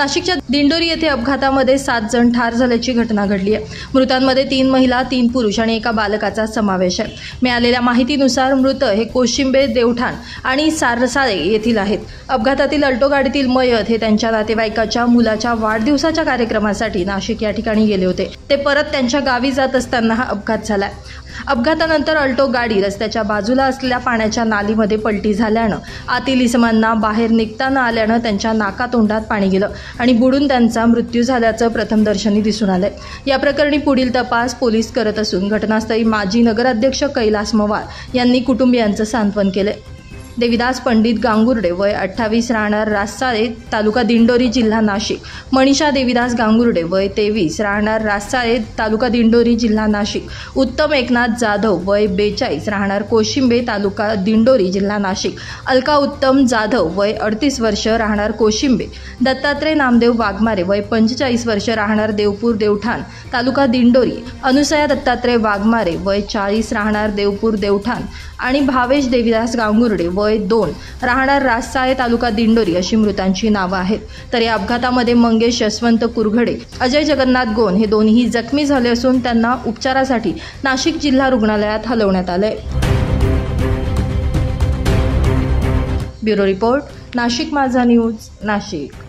नाशिकच्या दिंडोरी येथे अपघातामध्ये 7 जण ठार झाल्याची घटना घडली आहे। मृतांमध्ये 3 महिला, 3 पुरुष आणि एका बालकाचा समावेश आहे। मिळालेल्या माहितीनुसार मृत हे कोशिंबे, देवठाण आणि सारसाळे येथील आहेत। अपघातातील अल्टो गाडीतील मयत हे त्यांच्या नातेवाईकाच्या मुलाच्या वाढदिवसाच्या कार्यक्रमासाठी नाशिक या ठिकाणी गेले होते। ते परत त्यांच्या गावी जात असताना हा अपघात झाला। अपघातानंतर अल्टो गाडी रस्त्याच्या बाजूला असलेल्या पाण्याच्या नालीमध्ये पलटी झाल्यानं आतील इसमांना बाहेर निघता न आल्यानं त्यांच्या नाकातोंडात पाणी गेलं आणि बुडून त्यांचा मृत्यू झाल्याचं प्रथमदर्शनी दिसून आलंय। या प्रकरणी पुढील तपास पोलीस करत असून घटनास्थळी माजी नगराध्यक्ष कैलास मवार यांनी कुटुंबियांचं सांत्वन केले। देविदास पंडित गांगुर्डे वय 28 राहणार रासाळे तालुका दिंडोरी जिल्हा नाशिक, मनीषा देविदास गांगुर्डे वय 23 राहणार रासाळे तालुका दिंडोरी जिल्हा नाशिक, उत्तम एकनाथ जाधव वय 42 राहणार कोशिंबे तालुका दिंडोरी जिल्हा नाशिक, अलका उत्तम जाधव वय 38 वर्ष राहणार कोशिंबे, दत्तात्रय नामदेव वाघमारे वय 45 वर्ष राहणार देवपूर देवठाण तालुका दिंडोरी, अनुसया दत्तात्रय वाघमारे वय 40 राहणार देवपूर देवठाण आणि भावेश देविदास गांगुर्डे वय 2 राहणार रासाळे तालुका दिंडोरी अशी मृतांची नावं आहेत। तर या अपघातामध्ये मंगेश यशवंत कुरघडे, अजय जगन्नाथ गोन हे दोन्ही जखमी झाले असून त्यांना उपचारासाठी नाशिक जिल्हा रुग्णालयात हलवण्यात आले। ब्युरो रिपोर्ट, नाशिक माझा न्यूज, नाशिक।